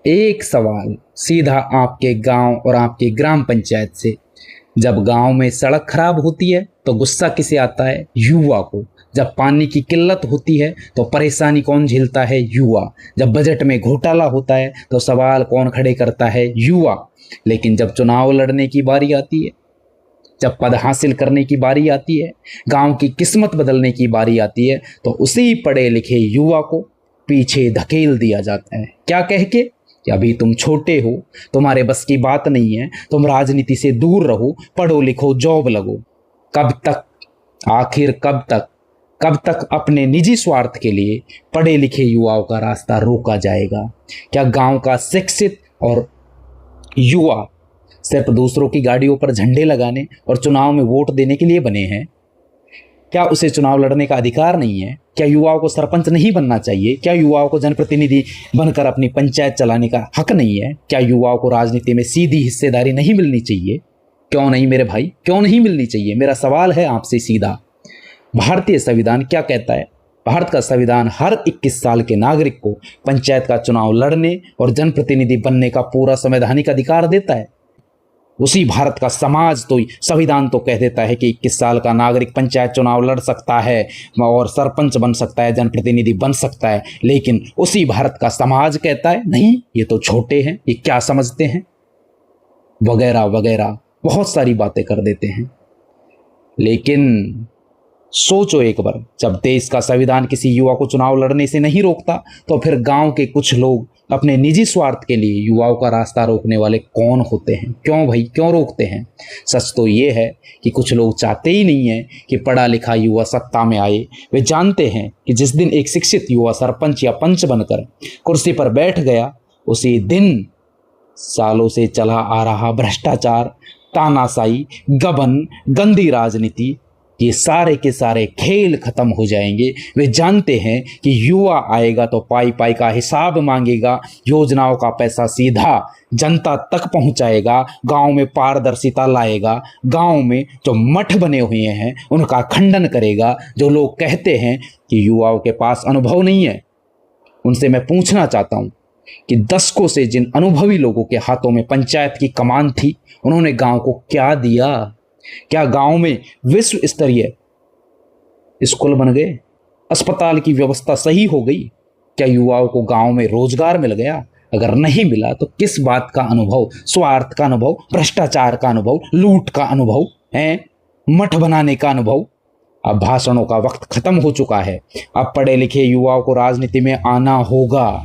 एक सवाल सीधा आपके गांव और आपके ग्राम पंचायत से। जब गांव में सड़क खराब होती है तो गुस्सा किसे आता है? युवा को। जब पानी की किल्लत होती है तो परेशानी कौन झेलता है? युवा। जब बजट में घोटाला होता है तो सवाल कौन खड़े करता है? युवा। लेकिन जब चुनाव लड़ने की बारी आती है, जब पद हासिल करने की बारी आती है, गांव की किस्मत बदलने की बारी आती है, तो उसी पढ़े लिखे युवा को पीछे धकेल दिया जाता है। क्या कह के कि अभी तुम छोटे हो, तुम्हारे बस की बात नहीं है, तुम राजनीति से दूर रहो, पढ़ो लिखो, जॉब लगो। कब तक? आखिर कब तक अपने निजी स्वार्थ के लिए पढ़े लिखे युवाओं का रास्ता रोका जाएगा? क्या गांव का शिक्षित और युवा सिर्फ दूसरों की गाड़ियों पर झंडे लगाने और चुनाव में वोट देने के लिए बने हैं? क्या उसे चुनाव लड़ने का अधिकार नहीं है? क्या युवाओं को सरपंच नहीं बनना चाहिए? क्या युवाओं को जनप्रतिनिधि बनकर अपनी पंचायत चलाने का हक नहीं है? क्या युवाओं को राजनीति में सीधी हिस्सेदारी नहीं मिलनी चाहिए? क्यों नहीं मेरे भाई, क्यों नहीं मिलनी चाहिए? मेरा सवाल है आपसे सीधा। भारतीय संविधान क्या कहता है? भारत का संविधान हर 21 साल के नागरिक को पंचायत का चुनाव लड़ने और जनप्रतिनिधि बनने का पूरा संवैधानिक अधिकार देता है। उसी भारत का समाज तो संविधान तो कह देता है कि 21 साल का नागरिक पंचायत चुनाव लड़ सकता है और सरपंच बन सकता है, जनप्रतिनिधि बन सकता है। लेकिन उसी भारत का समाज कहता है नहीं, ये तो छोटे हैं, ये क्या समझते हैं, वगैरह वगैरह बहुत सारी बातें कर देते हैं। लेकिन सोचो एक बार, जब देश का संविधान किसी युवा को चुनाव लड़ने से नहीं रोकता, तो फिर गांव के कुछ लोग अपने निजी स्वार्थ के लिए युवाओं का रास्ता रोकने वाले कौन होते हैं? क्यों भाई, क्यों रोकते हैं? सच तो ये है कि कुछ लोग चाहते ही नहीं है कि पढ़ा लिखा युवा सत्ता में आए। वे जानते हैं कि जिस दिन एक शिक्षित युवा सरपंच या पंच बनकर कुर्सी पर बैठ गया, उसी दिन सालों से चला आ रहा भ्रष्टाचार, तानाशाही, गबन, गंदी राजनीति, ये सारे के सारे खेल खत्म हो जाएंगे। वे जानते हैं कि युवा आएगा तो पाई पाई का हिसाब मांगेगा, योजनाओं का पैसा सीधा जनता तक पहुंचाएगा, गांव में पारदर्शिता लाएगा, गांव में जो मठ बने हुए हैं उनका खंडन करेगा। जो लोग कहते हैं कि युवाओं के पास अनुभव नहीं है, उनसे मैं पूछना चाहता हूं कि दशकों से जिन अनुभवी लोगों के हाथों में पंचायत की कमान थी, उन्होंने गांव को क्या दिया? क्या गांव में विश्व स्तरीय स्कूल बन गए? अस्पताल की व्यवस्था सही हो गई? क्या युवाओं को गांव में रोजगार मिल गया? अगर नहीं मिला तो किस बात का अनुभव? स्वार्थ का अनुभव, भ्रष्टाचार का अनुभव, लूट का अनुभव है, मठ बनाने का अनुभव? अब भाषणों का वक्त खत्म हो चुका है। अब पढ़े लिखे युवाओं को राजनीति में आना होगा।